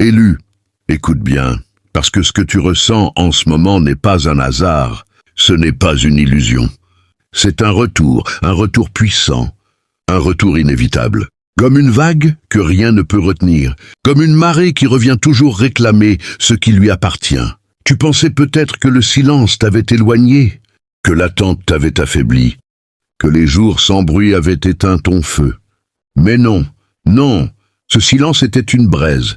Élu, écoute bien, parce que ce que tu ressens en ce moment n'est pas un hasard, ce n'est pas une illusion. C'est un retour puissant, un retour inévitable. Comme une vague que rien ne peut retenir, comme une marée qui revient toujours réclamer ce qui lui appartient. Tu pensais peut-être que le silence t'avait éloigné, que l'attente t'avait affaibli, que les jours sans bruit avaient éteint ton feu. Mais non, non, ce silence était une braise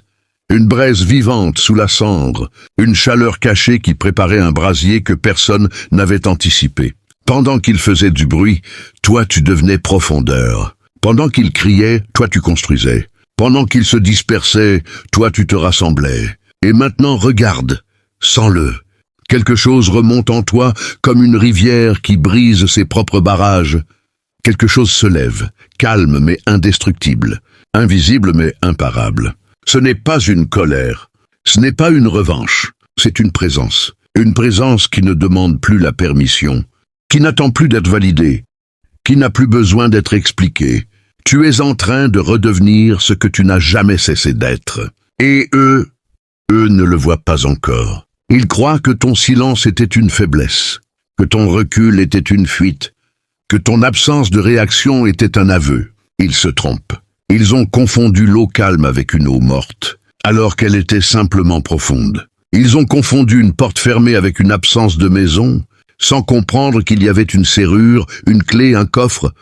vivante sous la cendre, une chaleur cachée qui préparait un brasier que personne n'avait anticipé. Pendant qu'il faisait du bruit, toi tu devenais profondeur. Pendant qu'il criait, toi tu construisais. Pendant qu'il se dispersait, toi tu te rassemblais. Et maintenant regarde, sens-le. Quelque chose remonte en toi comme une rivière qui brise ses propres barrages. Quelque chose se lève, calme mais indestructible, invisible mais imparable. Ce n'est pas une colère, ce n'est pas une revanche, c'est une présence qui ne demande plus la permission, qui n'attend plus d'être validée, qui n'a plus besoin d'être expliquée. Tu es en train de redevenir ce que tu n'as jamais cessé d'être. Et eux ne le voient pas encore. Ils croient que ton silence était une faiblesse, que ton recul était une fuite, que ton absence de réaction était un aveu. Ils se trompent. Ils ont confondu l'eau calme avec une eau morte, alors qu'elle était simplement profonde. Ils ont confondu une porte fermée avec une absence de maison, sans comprendre qu'il y avait une serrure, une clé, un coffre,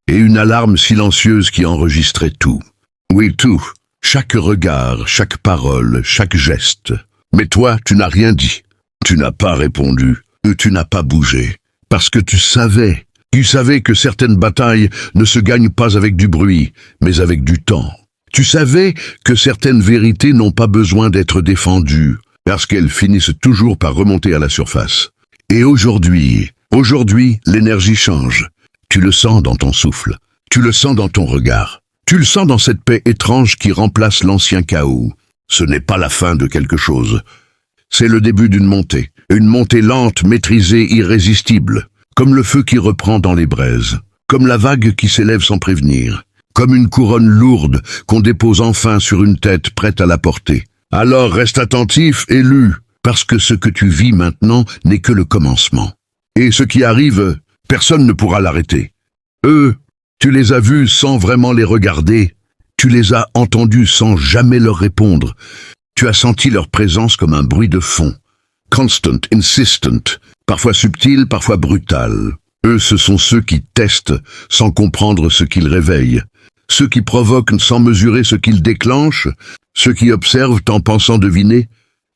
et une alarme silencieuse qui enregistrait tout. Oui, tout. Chaque regard, chaque parole, chaque geste. Mais toi, tu n'as rien dit. Tu n'as pas répondu. Tu n'as pas bougé. Parce que tu savais. Tu savais que certaines batailles ne se gagnent pas avec du bruit, mais avec du temps. Tu savais que certaines vérités n'ont pas besoin d'être défendues, parce qu'elles finissent toujours par remonter à la surface. Et aujourd'hui, l'énergie change. Tu le sens dans ton souffle. Tu le sens dans ton regard. Tu le sens dans cette paix étrange qui remplace l'ancien chaos. Ce n'est pas la fin de quelque chose. C'est le début d'une montée. Une montée lente, maîtrisée, irrésistible. Comme le feu qui reprend dans les braises, comme la vague qui s'élève sans prévenir, comme une couronne lourde qu'on dépose enfin sur une tête prête à la porter. Alors reste attentif, élu, parce que ce que tu vis maintenant n'est que le commencement. Et ce qui arrive, personne ne pourra l'arrêter. Eux, tu les as vus sans vraiment les regarder, tu les as entendus sans jamais leur répondre. Tu as senti leur présence comme un bruit de fond, constant, insistent, parfois subtil, parfois brutal. Eux, ce sont ceux qui testent sans comprendre ce qu'ils réveillent, ceux qui provoquent sans mesurer ce qu'ils déclenchent, ceux qui observent en pensant deviner,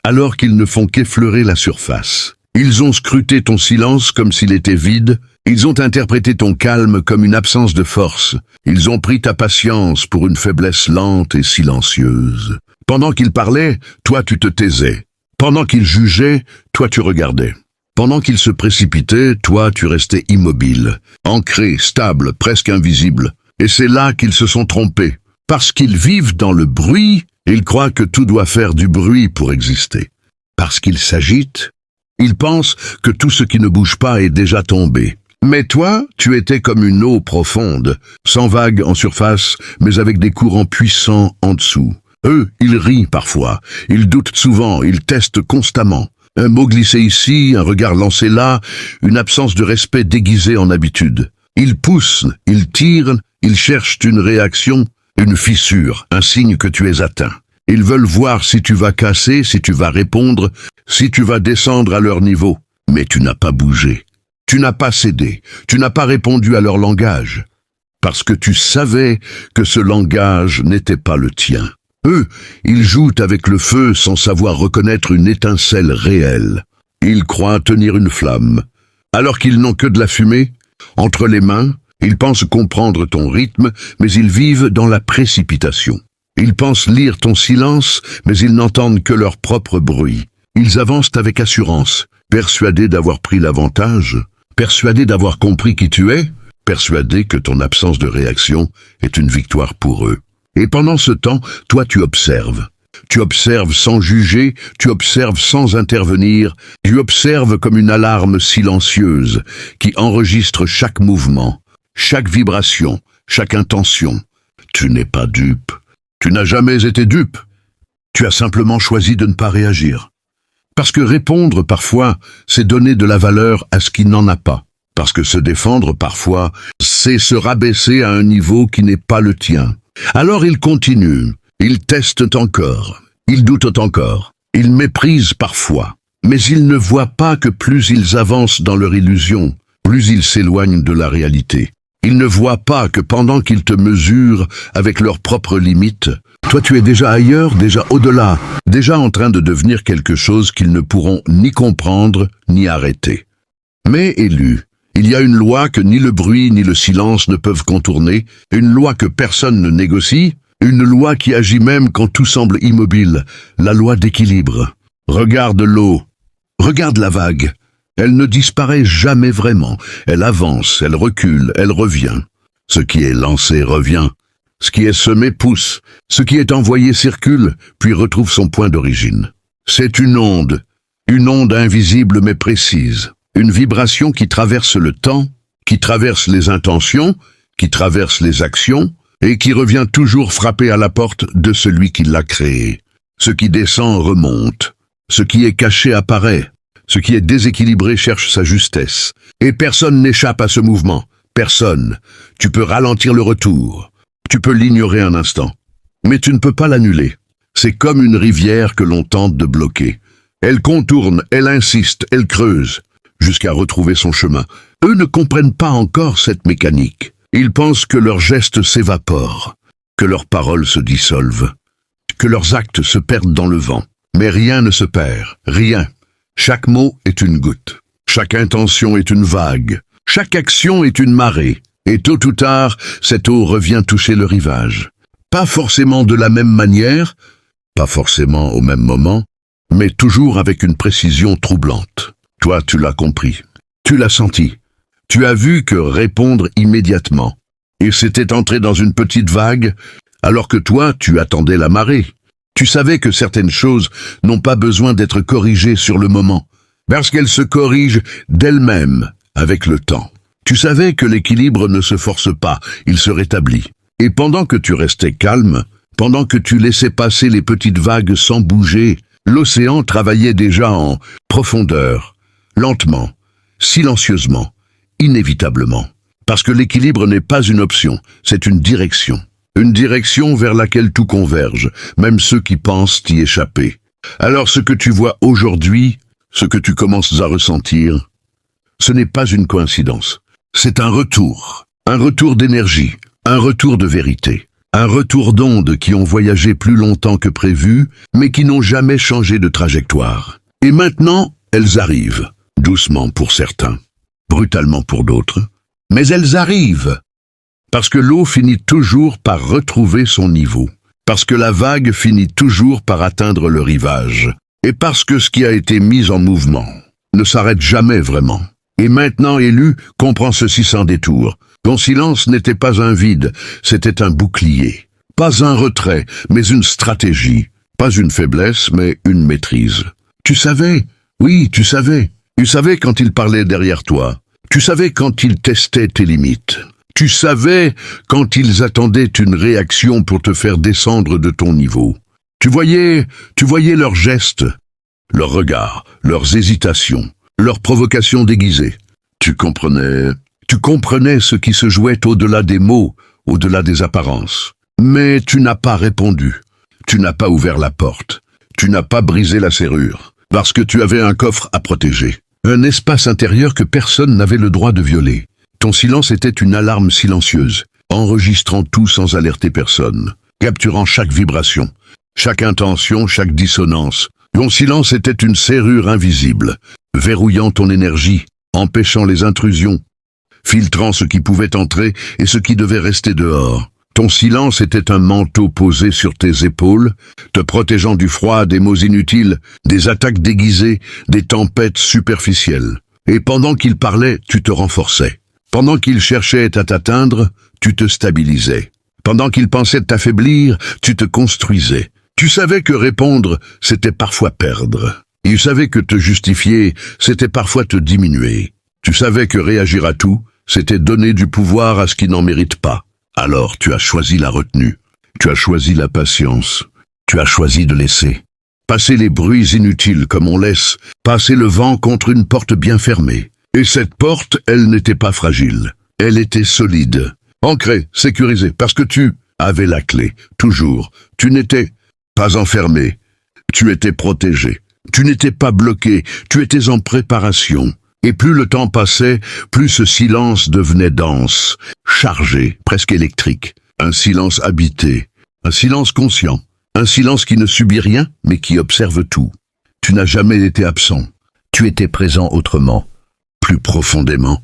alors qu'ils ne font qu'effleurer la surface. Ils ont scruté ton silence comme s'il était vide, ils ont interprété ton calme comme une absence de force, ils ont pris ta patience pour une faiblesse lente et silencieuse. Pendant qu'ils parlaient, toi tu te taisais. Pendant qu'ils jugeaient, toi tu regardais. Pendant qu'ils se précipitaient, toi tu restais immobile, ancré, stable, presque invisible. Et c'est là qu'ils se sont trompés. Parce qu'ils vivent dans le bruit, ils croient que tout doit faire du bruit pour exister. Parce qu'ils s'agitent, ils pensent que tout ce qui ne bouge pas est déjà tombé. Mais toi, tu étais comme une eau profonde, sans vagues en surface, mais avec des courants puissants en dessous. Eux, ils rient parfois, ils doutent souvent, ils testent constamment. Un mot glissé ici, un regard lancé là, une absence de respect déguisée en habitude. Ils poussent, ils tirent, ils cherchent une réaction, une fissure, un signe que tu es atteint. Ils veulent voir si tu vas casser, si tu vas répondre, si tu vas descendre à leur niveau. Mais tu n'as pas bougé. Tu n'as pas cédé. Tu n'as pas répondu à leur langage. Parce que tu savais que ce langage n'était pas le tien. Eux, ils jouent avec le feu sans savoir reconnaître une étincelle réelle. Ils croient tenir une flamme. Alors qu'ils n'ont que de la fumée, entre les mains, ils pensent comprendre ton rythme, mais ils vivent dans la précipitation. Ils pensent lire ton silence, mais ils n'entendent que leur propre bruit. Ils avancent avec assurance, persuadés d'avoir pris l'avantage, persuadés d'avoir compris qui tu es, persuadés que ton absence de réaction est une victoire pour eux. Et pendant ce temps, toi tu observes. Tu observes sans juger, tu observes sans intervenir, tu observes comme une alarme silencieuse qui enregistre chaque mouvement, chaque vibration, chaque intention. Tu n'es pas dupe. Tu n'as jamais été dupe. Tu as simplement choisi de ne pas réagir. Parce que répondre, parfois, c'est donner de la valeur à ce qui n'en a pas. Parce que se défendre, parfois, c'est se rabaisser à un niveau qui n'est pas le tien. Alors ils continuent, ils testent encore, ils doutent encore, ils méprisent parfois. Mais ils ne voient pas que plus ils avancent dans leur illusion, plus ils s'éloignent de la réalité. Ils ne voient pas que pendant qu'ils te mesurent avec leurs propres limites, toi tu es déjà ailleurs, déjà au-delà, déjà en train de devenir quelque chose qu'ils ne pourront ni comprendre ni arrêter. Mais élu, il y a une loi que ni le bruit ni le silence ne peuvent contourner, une loi que personne ne négocie, une loi qui agit même quand tout semble immobile, la loi d'équilibre. Regarde l'eau, regarde la vague. Elle ne disparaît jamais vraiment. Elle avance, elle recule, elle revient. Ce qui est lancé revient. Ce qui est semé pousse. Ce qui est envoyé circule, puis retrouve son point d'origine. C'est une onde invisible mais précise. Une vibration qui traverse le temps, qui traverse les intentions, qui traverse les actions, et qui revient toujours frapper à la porte de celui qui l'a créée. Ce qui descend remonte. Ce qui est caché apparaît. Ce qui est déséquilibré cherche sa justesse. Et personne n'échappe à ce mouvement. Personne. Tu peux ralentir le retour. Tu peux l'ignorer un instant. Mais tu ne peux pas l'annuler. C'est comme une rivière que l'on tente de bloquer. Elle contourne, elle insiste, elle creuse, jusqu'à retrouver son chemin. Eux ne comprennent pas encore cette mécanique. Ils pensent que leurs gestes s'évaporent, que leurs paroles se dissolvent, que leurs actes se perdent dans le vent. Mais rien ne se perd, rien. Chaque mot est une goutte. Chaque intention est une vague. Chaque action est une marée. Et tôt ou tard, cette eau revient toucher le rivage. Pas forcément de la même manière, pas forcément au même moment, mais toujours avec une précision troublante. Toi, tu l'as compris. Tu l'as senti. Tu as vu que répondre immédiatement. Et c'était entré dans une petite vague, alors que toi, tu attendais la marée. Tu savais que certaines choses n'ont pas besoin d'être corrigées sur le moment, parce qu'elles se corrigent d'elles-mêmes avec le temps. Tu savais que l'équilibre ne se force pas, il se rétablit. Et pendant que tu restais calme, pendant que tu laissais passer les petites vagues sans bouger, l'océan travaillait déjà en profondeur, lentement, silencieusement, inévitablement. Parce que l'équilibre n'est pas une option, c'est une direction. Une direction vers laquelle tout converge, même ceux qui pensent y échapper. Alors ce que tu vois aujourd'hui, ce que tu commences à ressentir, ce n'est pas une coïncidence. C'est un retour d'énergie, un retour de vérité, un retour d'ondes qui ont voyagé plus longtemps que prévu, mais qui n'ont jamais changé de trajectoire. Et maintenant, elles arrivent, doucement pour certains, brutalement pour d'autres, mais elles arrivent. Parce que l'eau finit toujours par retrouver son niveau, parce que la vague finit toujours par atteindre le rivage, et parce que ce qui a été mis en mouvement ne s'arrête jamais vraiment. Et maintenant, élu, comprends ceci sans détour. Ton silence n'était pas un vide, c'était un bouclier. Pas un retrait, mais une stratégie. Pas une faiblesse, mais une maîtrise. Tu savais, oui, tu savais. Tu savais quand il parlait derrière toi. Tu savais quand il testait tes limites. Tu savais quand ils attendaient une réaction pour te faire descendre de ton niveau. Tu voyais leurs gestes, leurs regards, leurs hésitations, leurs provocations déguisées. Tu comprenais ce qui se jouait au-delà des mots, au-delà des apparences. Mais tu n'as pas répondu. Tu n'as pas ouvert la porte. Tu n'as pas brisé la serrure. Parce que tu avais un coffre à protéger. Un espace intérieur que personne n'avait le droit de violer. Ton silence était une alarme silencieuse, enregistrant tout sans alerter personne, capturant chaque vibration, chaque intention, chaque dissonance. Ton silence était une serrure invisible, verrouillant ton énergie, empêchant les intrusions, filtrant ce qui pouvait entrer et ce qui devait rester dehors. Ton silence était un manteau posé sur tes épaules, te protégeant du froid, des mots inutiles, des attaques déguisées, des tempêtes superficielles. Et pendant qu'il parlait, tu te renforçais. Pendant qu'il cherchait à t'atteindre, tu te stabilisais. Pendant qu'il pensait t'affaiblir, tu te construisais. Tu savais que répondre, c'était parfois perdre. Tu savais que te justifier, c'était parfois te diminuer. Tu savais que réagir à tout, c'était donner du pouvoir à ce qui n'en mérite pas. Alors tu as choisi la retenue. Tu as choisi la patience. Tu as choisi de laisser passer les bruits inutiles comme on laisse passer le vent contre une porte bien fermée. Et cette porte, elle n'était pas fragile. Elle était solide, ancrée, sécurisée, parce que tu avais la clé, toujours. Tu n'étais pas enfermé, tu étais protégé. Tu n'étais pas bloqué, tu étais en préparation. Et plus le temps passait, plus ce silence devenait dense, chargé, presque électrique. Un silence habité, un silence conscient, un silence qui ne subit rien, mais qui observe tout. Tu n'as jamais été absent. Tu étais présent autrement, plus profondément,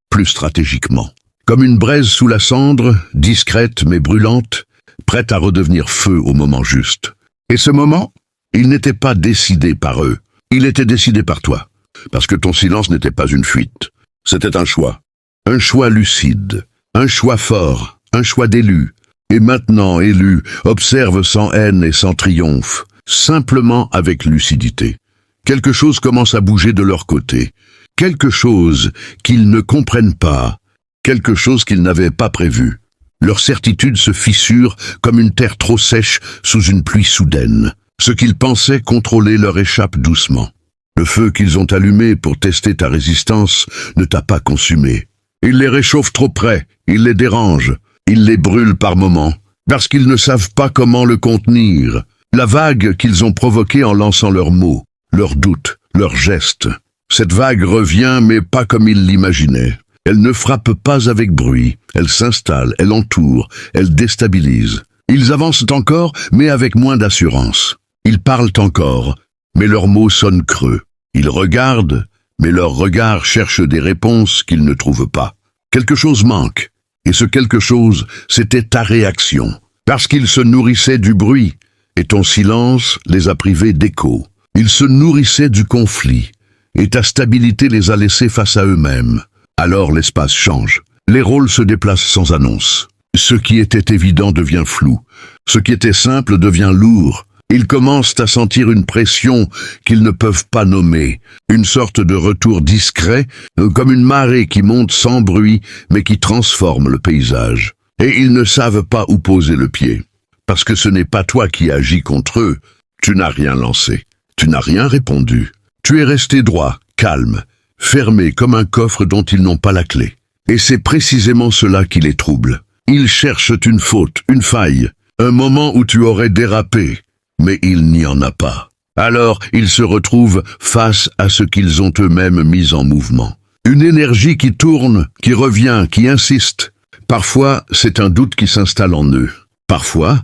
plus stratégiquement. Comme une braise sous la cendre, discrète mais brûlante, prête à redevenir feu au moment juste. Et ce moment, il n'était pas décidé par eux, il était décidé par toi. Parce que ton silence n'était pas une fuite, c'était un choix lucide, un choix fort, un choix d'élu. Et maintenant, élu, observe sans haine et sans triomphe, simplement avec lucidité. Quelque chose commence à bouger de leur côté, quelque chose qu'ils ne comprennent pas, quelque chose qu'ils n'avaient pas prévu. Leur certitude se fissure comme une terre trop sèche sous une pluie soudaine. Ce qu'ils pensaient contrôler leur échappe doucement. Le feu qu'ils ont allumé pour tester ta résistance ne t'a pas consumé. Il les réchauffe trop près, il les dérange, il les brûle par moments, parce qu'ils ne savent pas comment le contenir. La vague qu'ils ont provoquée en lançant leurs mots, leurs doutes, leurs gestes. Cette vague revient, mais pas comme ils l'imaginaient. Elle ne frappe pas avec bruit, elle s'installe, elle entoure, elle déstabilise. Ils avancent encore, mais avec moins d'assurance. Ils parlent encore, mais leurs mots sonnent creux. Ils regardent, mais leur regard cherche des réponses qu'ils ne trouvent pas. Quelque chose manque, et ce quelque chose, c'était ta réaction. Parce qu'ils se nourrissaient du bruit, et ton silence les a privés d'écho. Ils se nourrissaient du conflit, et ta stabilité les a laissés face à eux-mêmes. Alors l'espace change. Les rôles se déplacent sans annonce. Ce qui était évident devient flou. Ce qui était simple devient lourd. Ils commencent à sentir une pression qu'ils ne peuvent pas nommer, une sorte de retour discret, comme une marée qui monte sans bruit, mais qui transforme le paysage. Et ils ne savent pas où poser le pied, parce que ce n'est pas toi qui agis contre eux. Tu n'as rien lancé, tu n'as rien répondu. Tu es resté droit, calme, fermé comme un coffre dont ils n'ont pas la clé. Et c'est précisément cela qui les trouble. Ils cherchent une faute, une faille, un moment où tu aurais dérapé. Mais il n'y en a pas. Alors, ils se retrouvent face à ce qu'ils ont eux-mêmes mis en mouvement. Une énergie qui tourne, qui revient, qui insiste. Parfois, c'est un doute qui s'installe en eux. Parfois,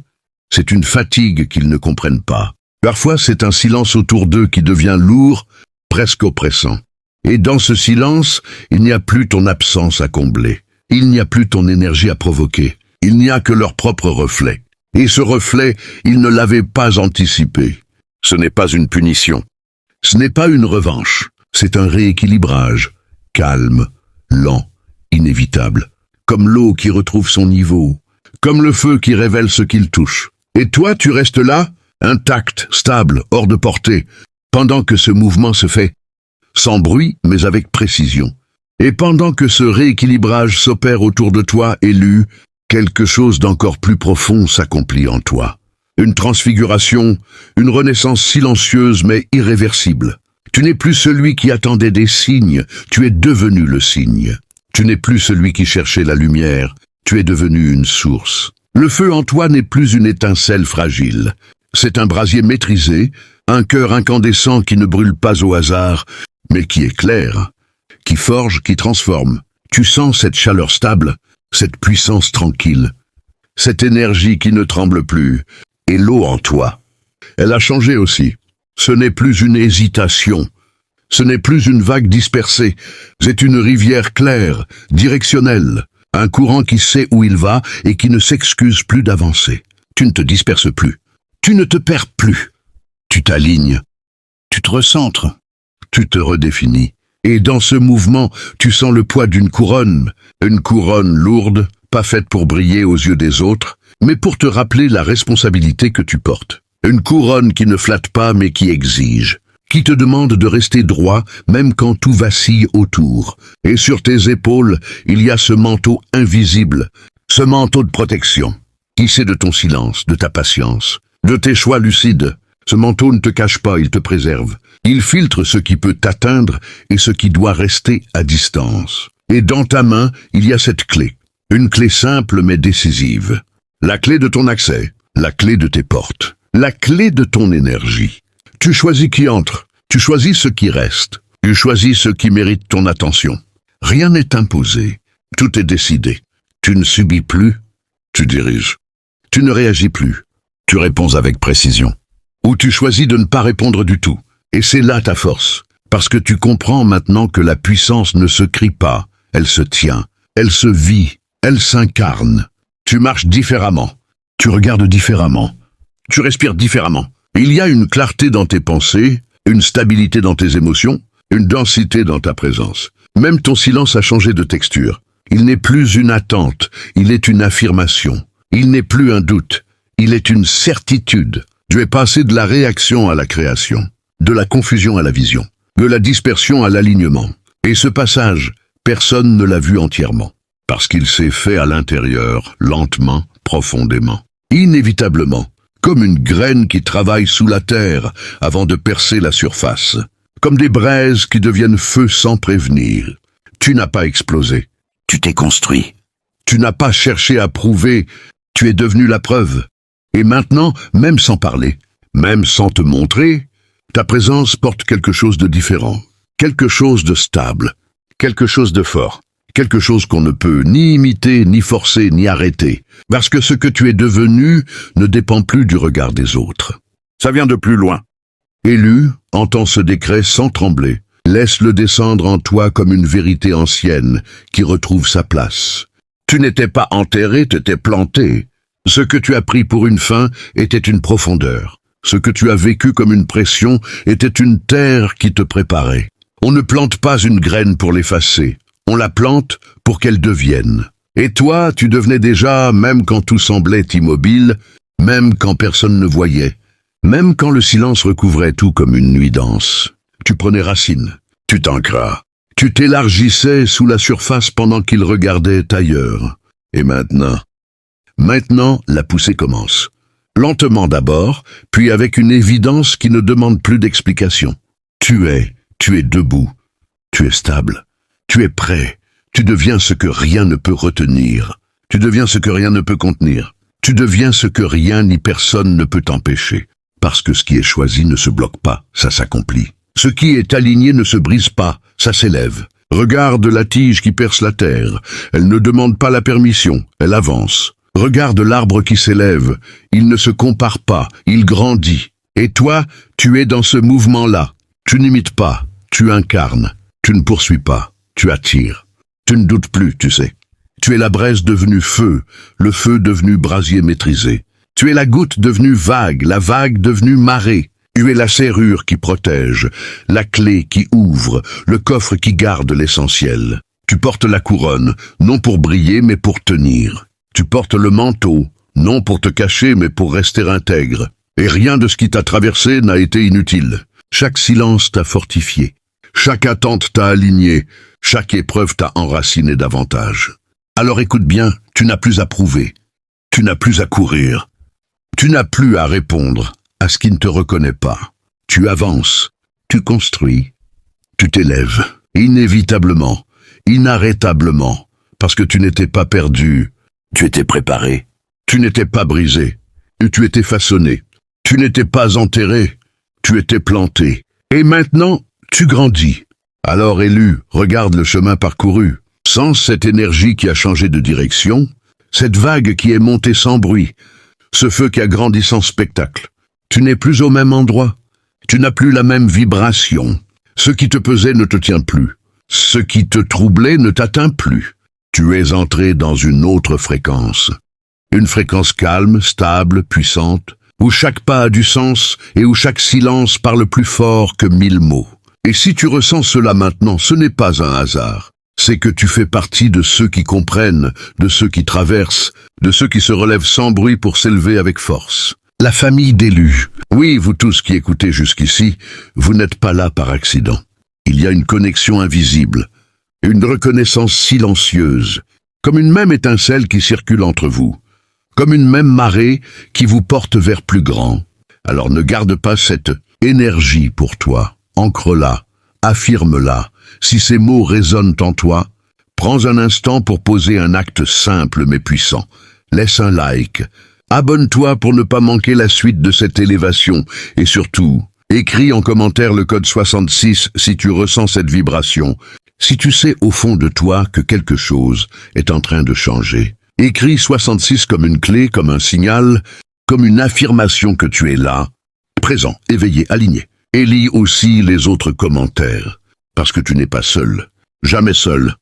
c'est une fatigue qu'ils ne comprennent pas. Parfois, c'est un silence autour d'eux qui devient lourd, presque oppressant. Et dans ce silence, il n'y a plus ton absence à combler. Il n'y a plus ton énergie à provoquer. Il n'y a que leur propre reflet. Et ce reflet, ils ne l'avaient pas anticipé. Ce n'est pas une punition. Ce n'est pas une revanche. C'est un rééquilibrage. Calme, lent, inévitable. Comme l'eau qui retrouve son niveau. Comme le feu qui révèle ce qu'il touche. Et toi, tu restes là, intact, stable, hors de portée, pendant que ce mouvement se fait sans bruit, mais avec précision. Et pendant que ce rééquilibrage s'opère autour de toi, élu, quelque chose d'encore plus profond s'accomplit en toi. Une transfiguration, une renaissance silencieuse mais irréversible. Tu n'es plus celui qui attendait des signes, tu es devenu le signe. Tu n'es plus celui qui cherchait la lumière, tu es devenu une source. Le feu en toi n'est plus une étincelle fragile. C'est un brasier maîtrisé, un cœur incandescent qui ne brûle pas au hasard, mais qui éclaire, qui forge, qui transforme. Tu sens cette chaleur stable, cette puissance tranquille, cette énergie qui ne tremble plus, et l'eau en toi. Elle a changé aussi. Ce n'est plus une hésitation, ce n'est plus une vague dispersée, c'est une rivière claire, directionnelle, un courant qui sait où il va et qui ne s'excuse plus d'avancer. Tu ne te disperses plus, tu ne te perds plus, tu t'alignes, tu te recentres, tu te redéfinis. Et dans ce mouvement, tu sens le poids d'une couronne, une couronne lourde, pas faite pour briller aux yeux des autres, mais pour te rappeler la responsabilité que tu portes. Une couronne qui ne flatte pas mais qui exige, qui te demande de rester droit même quand tout vacille autour. Et sur tes épaules, il y a ce manteau invisible, ce manteau de protection, qui sait de ton silence, de ta patience, de tes choix lucides. Ce manteau ne te cache pas, il te préserve. Il filtre ce qui peut t'atteindre et ce qui doit rester à distance. Et dans ta main, il y a cette clé. Une clé simple mais décisive. La clé de ton accès, la clé de tes portes, la clé de ton énergie. Tu choisis qui entre, tu choisis ce qui reste, tu choisis ce qui mérite ton attention. Rien n'est imposé, tout est décidé. Tu ne subis plus, tu diriges. Tu ne réagis plus, tu réponds avec précision. Ou tu choisis de ne pas répondre du tout. Et c'est là ta force, parce que tu comprends maintenant que la puissance ne se crie pas, elle se tient, elle se vit, elle s'incarne. Tu marches différemment, tu regardes différemment, tu respires différemment. Il y a une clarté dans tes pensées, une stabilité dans tes émotions, une densité dans ta présence. Même ton silence a changé de texture. Il n'est plus une attente, il est une affirmation. Il n'est plus un doute, il est une certitude. Tu es passé de la réaction à la création, de la confusion à la vision, de la dispersion à l'alignement. Et ce passage, personne ne l'a vu entièrement, parce qu'il s'est fait à l'intérieur, lentement, profondément, inévitablement, comme une graine qui travaille sous la terre avant de percer la surface, comme des braises qui deviennent feu sans prévenir. Tu n'as pas explosé, tu t'es construit. Tu n'as pas cherché à prouver, tu es devenu la preuve. Et maintenant, même sans parler, même sans te montrer, ta présence porte quelque chose de différent, quelque chose de stable, quelque chose de fort, quelque chose qu'on ne peut ni imiter, ni forcer, ni arrêter, parce que ce que tu es devenu ne dépend plus du regard des autres. Ça vient de plus loin. Élu, entends ce décret sans trembler, laisse-le descendre en toi comme une vérité ancienne qui retrouve sa place. Tu n'étais pas enterré, t'étais planté. Ce que tu as pris pour une fin était une profondeur. Ce que tu as vécu comme une pression était une terre qui te préparait. On ne plante pas une graine pour l'effacer. On la plante pour qu'elle devienne. Et toi, tu devenais déjà, même quand tout semblait immobile, même quand personne ne voyait, même quand le silence recouvrait tout comme une nuit dense. Tu prenais racine, tu t'ancras, tu t'élargissais sous la surface pendant qu'il regardait ailleurs. Et Maintenant, la poussée commence. Lentement d'abord, puis avec une évidence qui ne demande plus d'explication. Tu es debout, tu es stable, tu es prêt, tu deviens ce que rien ne peut retenir, tu deviens ce que rien ne peut contenir, tu deviens ce que rien ni personne ne peut t'empêcher. Parce que ce qui est choisi ne se bloque pas, ça s'accomplit. Ce qui est aligné ne se brise pas, ça s'élève. Regarde la tige qui perce la terre, elle ne demande pas la permission, elle avance. Regarde l'arbre qui s'élève, il ne se compare pas, il grandit. Et toi, tu es dans ce mouvement-là. Tu n'imites pas, tu incarnes. Tu ne poursuis pas, tu attires. Tu ne doutes plus, tu sais. Tu es la braise devenue feu, le feu devenu brasier maîtrisé. Tu es la goutte devenue vague, la vague devenue marée. Tu es la serrure qui protège, la clé qui ouvre, le coffre qui garde l'essentiel. Tu portes la couronne, non pour briller mais pour tenir. Tu portes le manteau, non pour te cacher, mais pour rester intègre. Et rien de ce qui t'a traversé n'a été inutile. Chaque silence t'a fortifié. Chaque attente t'a aligné. Chaque épreuve t'a enraciné davantage. Alors écoute bien, tu n'as plus à prouver. Tu n'as plus à courir. Tu n'as plus à répondre à ce qui ne te reconnaît pas. Tu avances, tu construis, tu t'élèves, inévitablement, inarrêtablement, parce que tu n'étais pas perdu. Tu étais préparé, tu n'étais pas brisé, tu étais façonné, tu n'étais pas enterré, tu étais planté. Et maintenant, tu grandis. Alors élu, regarde le chemin parcouru. Sans cette énergie qui a changé de direction, cette vague qui est montée sans bruit, ce feu qui a grandi sans spectacle. Tu n'es plus au même endroit, tu n'as plus la même vibration. Ce qui te pesait ne te tient plus, ce qui te troublait ne t'atteint plus. Tu es entré dans une autre fréquence. Une fréquence calme, stable, puissante, où chaque pas a du sens et où chaque silence parle plus fort que 1000 mots. Et si tu ressens cela maintenant, ce n'est pas un hasard. C'est que tu fais partie de ceux qui comprennent, de ceux qui traversent, de ceux qui se relèvent sans bruit pour s'élever avec force. La famille d'élus. Oui, vous tous qui écoutez jusqu'ici, vous n'êtes pas là par accident. Il y a une connexion invisible. Une reconnaissance silencieuse, comme une même étincelle qui circule entre vous, comme une même marée qui vous porte vers plus grand. Alors ne garde pas cette énergie pour toi, ancre-la, affirme-la. Si ces mots résonnent en toi, prends un instant pour poser un acte simple mais puissant. Laisse un like, abonne-toi pour ne pas manquer la suite de cette élévation et surtout, écris en commentaire le code 66 si tu ressens cette vibration, si tu sais au fond de toi que quelque chose est en train de changer. Écris 66 comme une clé, comme un signal, comme une affirmation que tu es là, présent, éveillé, aligné. Et lis aussi les autres commentaires, parce que tu n'es pas seul, jamais seul.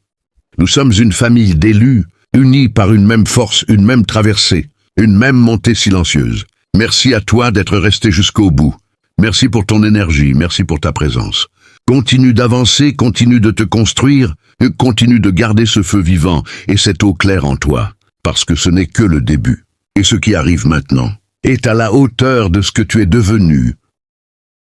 Nous sommes une famille d'élus, unis par une même force, une même traversée, une même montée silencieuse. Merci à toi d'être resté jusqu'au bout. Merci pour ton énergie, merci pour ta présence. Continue d'avancer, continue de te construire, continue de garder ce feu vivant et cette eau claire en toi, parce que ce n'est que le début. Et ce qui arrive maintenant est à la hauteur de ce que tu es devenu,